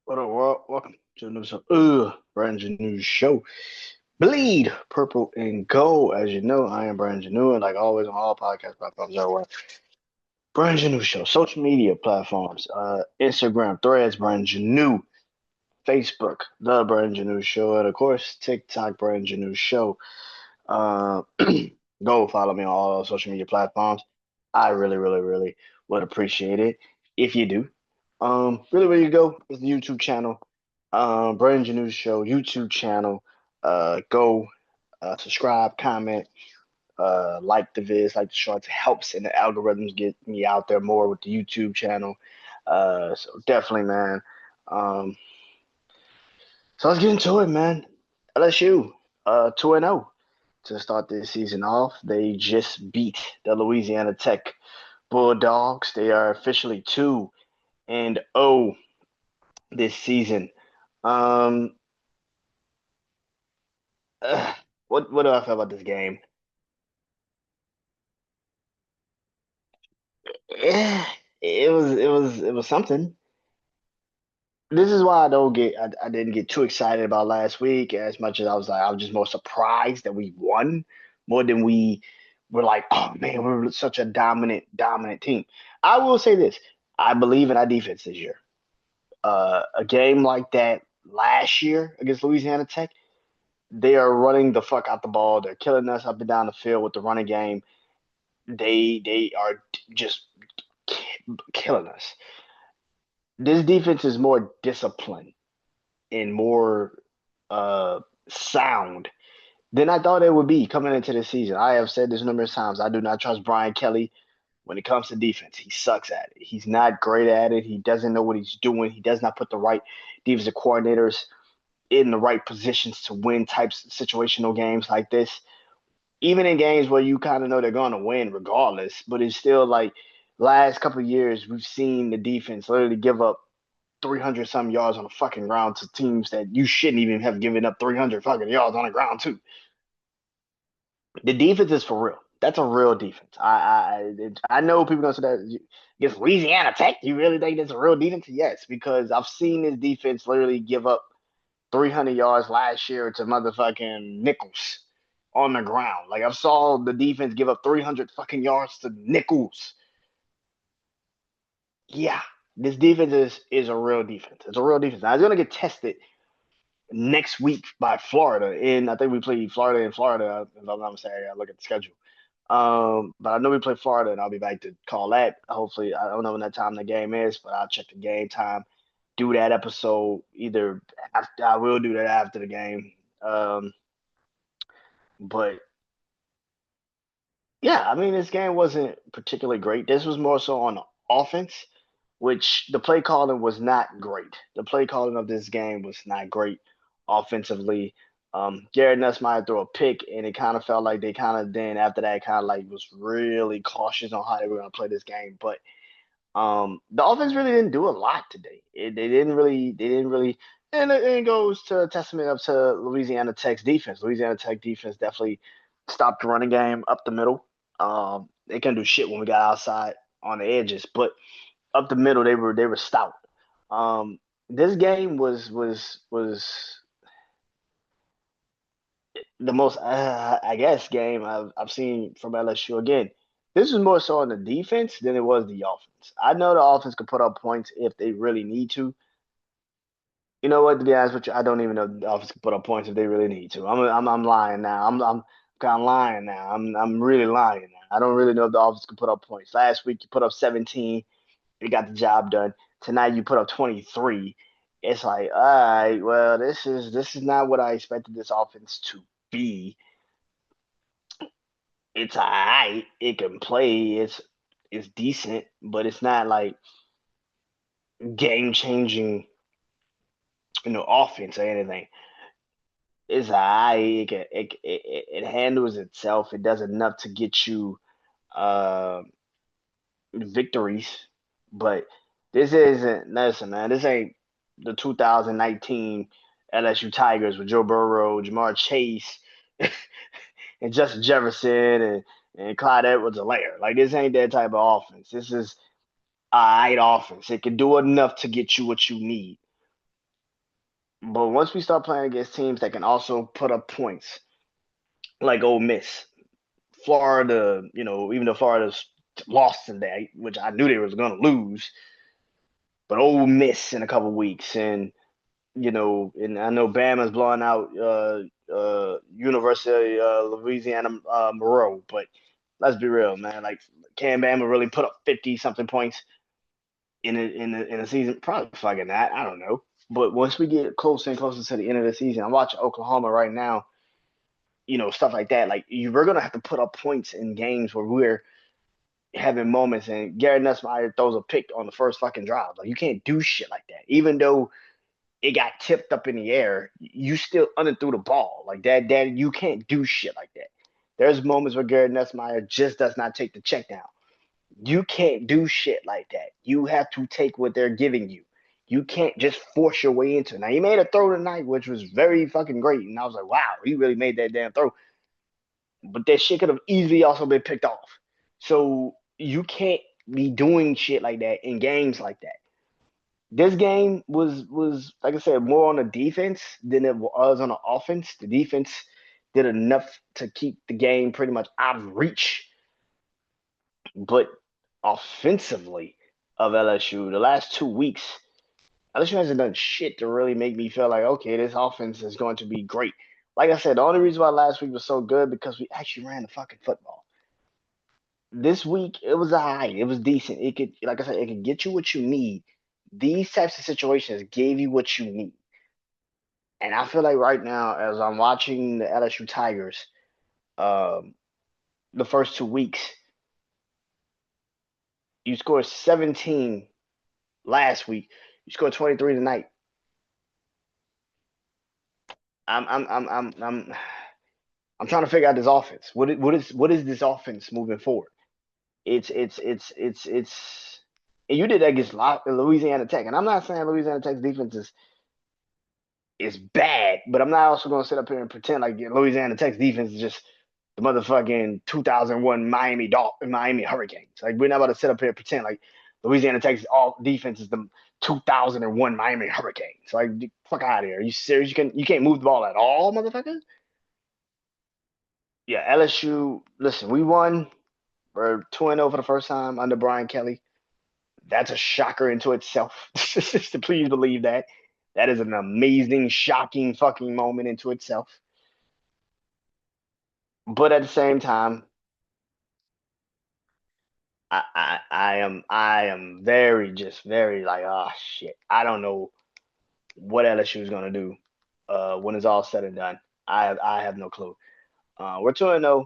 What up, world? Welcome to another episode BrandonJaneauShow. Bleed purple and gold. As you know, I am BrandonJaneau, and like always on all podcast platforms everywhere. BrandonJaneauShow. Social media platforms, Instagram, Threads, BrandonJaneau, Facebook, The BrandonJaneauShow, and of course TikTok, BrandonJaneauShow. Uh, Go follow me on all social media platforms. I really would appreciate it if you do. Really, where you go is the YouTube channel, Brandon Janeau's Show YouTube channel. Go subscribe, comment, like the vids, like the shorts. It helps in the algorithms get me out there more with the YouTube channel. So definitely, man. Um, so let's get into it, man. LSU, 2-0 to start this season off. They just beat the Louisiana Tech Bulldogs. They are officially 2-0 this season. Um, uh, what do I feel about this game? Eh, it was something. This is why I didn't get too excited about last week as much as I was just more surprised that we won more than we were like, oh man, we're such a dominant team. I will say this. I believe in our defense this year. A game like that last year against Louisiana Tech, they are running the fuck out the ball. They're killing us up and down the field with the running game. They are just killing us. This defense is more disciplined and more sound than I thought it would be coming into the season. I have said this numerous times. I do not trust Brian Kelly when it comes to defense. He sucks at it. He's not great at it. He doesn't know what he's doing. He does not put the right defensive coordinators in the right positions to win types of situational games like this. Even in games where you kind of know they're going to win regardless, but it's still like last couple of years we've seen the defense literally give up 300 some yards on the fucking ground to teams that you shouldn't even have given up 300 fucking yards on the ground to. The defense is for real. That's a real defense. I know people gonna say that against Louisiana Tech. You really think that's a real defense? Yes, because I've seen this defense literally give up 300 yards last year to motherfucking Nichols on the ground. Like I saw the defense give up 300 fucking yards to Nichols. Yeah, this defense is a real defense. It's a real defense. Now, it's gonna get tested next week by Florida, and I think we play Florida in Florida. If I'm not mistaken, I look at the schedule. But I know we play Florida, and I'll be back to call that. Hopefully, I don't know when that time the game is, but I'll check the game time. Do that episode either after, I will do that after the game. But yeah, I mean, this game wasn't particularly great. This was more so on the offense, which the play calling was not great. The play calling of this game was not great offensively. Garrett Nussmeier threw a pick, and it kind of felt like they kind of then after that kind of like was really cautious on how they were going to play this game. But the offense really didn't do a lot today. They didn't really, and it goes to a testament up to Louisiana Tech's defense. Louisiana Tech defense definitely stopped the running game up the middle. They couldn't do shit when we got outside on the edges, but up the middle they were stout. This game was the most I guess game I've seen from LSU. Again, this was more so on the defense than it was the offense. I know the offense could put up points if they really need to. You know what, to be honest with you, I don't even know if the offense can put up points if they really need to. I'm lying now. I'm kind of lying now. I'm really lying now. I don't really know if the offense can put up points. Last week you put up 17, you got the job done. Tonight you put up 23. It's like, all right, well, this is not what I expected this offense to be. It's all right. It can play. It's decent, but it's not like game changing, offense or anything. It's all right. It handles itself. It does enough to get you uh, victories, but this isn't. Listen, man. This ain't the 2019 LSU Tigers with Joe Burrow, Jamar Chase, and Justin Jefferson and Clyde Edwards-Helaire. Like this ain't that type of offense. This is all right offense. It can do enough to get you what you need. But once we start playing against teams that can also put up points, like Ole Miss, Florida, even though Florida's lost today, which I knew they was gonna lose, but Ole Miss in a couple weeks, and and I know Bama's blowing out University Louisiana Monroe, but let's be real, man. Like, can Bama really put up 50 something points in a season? Probably fucking that. I don't know. But once we get closer and closer to the end of the season, I'm watching Oklahoma right now. Stuff like that. Like, we're gonna have to put up points in games where we're having moments, and Garrett Nussmeier throws a pick on the first fucking drive. Like, you can't do shit like that. Even though it got tipped up in the air, you still underthrew the ball. Like that, you can't do shit like that. There's moments where Garrett Nussmeier just does not take the check down. You can't do shit like that. You have to take what they're giving you. You can't just force your way into it. Now, he made a throw tonight, which was very fucking great. And I was like, wow, he really made that damn throw. But that shit could have easily also been picked off. So you can't be doing shit like that in games like that. This game was like I said, more on the defense than it was on the offense. The defense did enough to keep the game pretty much out of reach, but offensively of LSU, the last 2 weeks, LSU hasn't done shit to really make me feel like, okay, this offense is going to be great. Like I said, the only reason why last week was so good because we actually ran the fucking football. This week it was alright. It was decent. It could, like I said, it could get you what you need. These types of situations gave you what you need. And I feel like right now, as I'm watching the LSU Tigers, um, the first 2 weeks, you scored 17 last week. You scored 23 tonight. I'm I'm trying to figure out this offense. What is this offense moving forward? It's and you did that against Louisiana Tech, and I'm not saying Louisiana Tech's defense is bad, but I'm not also going to sit up here and pretend like Louisiana Tech's defense is just the motherfucking 2001 Miami Hurricanes. Like, we're not about to sit up here and pretend like Louisiana Tech's all defense is the 2001 Miami Hurricanes. Like, fuck out of here. Are you serious? You can't move the ball at all, motherfucker? Yeah, LSU. Listen, we won. We're 2-0 for the first time under Brian Kelly. That's a shocker into itself. Please believe that. That is an amazing, shocking fucking moment into itself. But at the same time, I am very like, oh shit. I don't know what LSU is gonna do when it's all said and done. I have no clue. We're 2-0.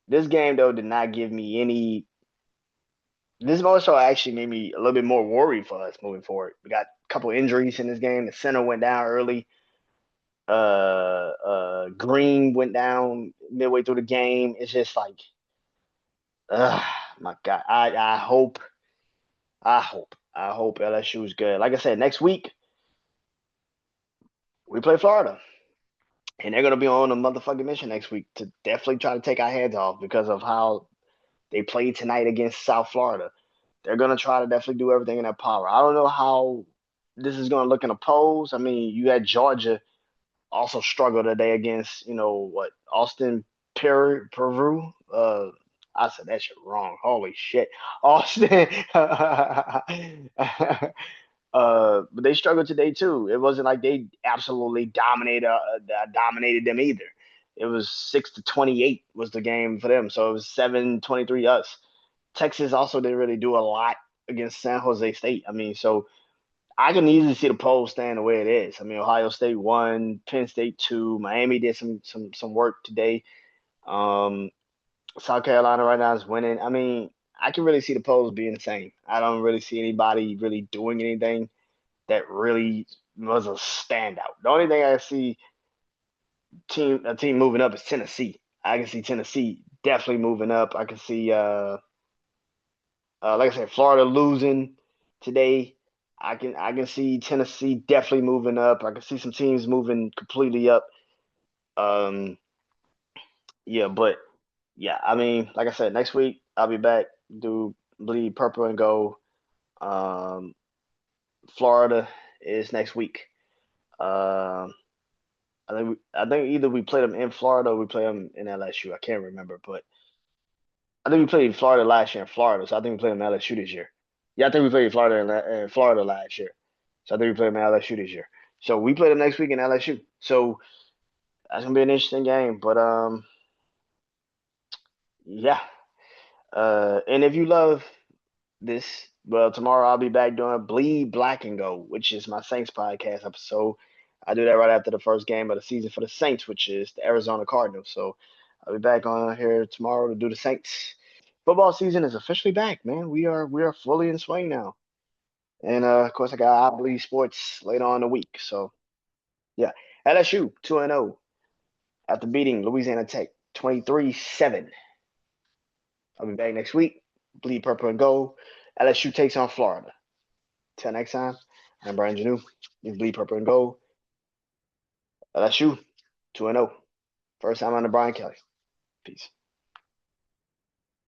This game though did not give me any. This more so actually made me a little bit more worried for us moving forward. We got a couple injuries in this game. The center went down early. Green went down midway through the game. It's just like, my God. I hope LSU is good. Like I said, next week we play Florida, and they're gonna be on a motherfucking mission next week to definitely try to take our heads off because of how they played tonight against South Florida. They're gonna try to definitely do everything in their power. I don't know how this is gonna look in the polls. I mean, you had Georgia also struggle today against, what, Austin Peru. I said that shit wrong. Holy shit, Austin. But they struggled today too. It wasn't like they absolutely dominated them either. It was 6-28 was the game for them. So it was 7-23 us. Texas also didn't really do a lot against San Jose State. I mean, so I can easily see the polls staying the way it is. I mean, Ohio State won, Penn State two, Miami did some work today. Um, South Carolina right now is winning. I mean, I can really see the polls being the same. I don't really see anybody really doing anything that really was a standout. The only thing I see a team moving up is Tennessee. I can see Tennessee definitely moving up. I can see like I said, Florida losing today. I can see Tennessee definitely moving up. I can see some teams moving completely up. Um, yeah, but yeah, I mean, like I said, next week I'll be back. Do bleed purple and gold. Um, Florida is next week. Um, I think either we played them in Florida or we played them in LSU. I can't remember, but I think we played Florida last year in Florida, so I think we played them in LSU this year. Yeah, I think we played in Florida last year, so I think we played them in LSU this year. So we play them next week in LSU. So that's gonna be an interesting game. But yeah. And if you love this, well, tomorrow I'll be back doing Bleed Black and Gold, which is my Saints podcast episode. I do that right after the first game of the season for the Saints, which is the Arizona Cardinals. So I'll be back on here tomorrow to do the Saints. Football season is officially back, man. We are fully in swing now. And of course I got I Believe Sports later on in the week. So yeah. LSU 2-0 after beating Louisiana Tech 23-7. I'll be back next week. Bleed Purple and Gold. LSU takes on Florida. Till next time, I'm Brian Janeau. This Bleed Purple and Gold. LSU 2-0. First time on the Brian Kelly. Peace.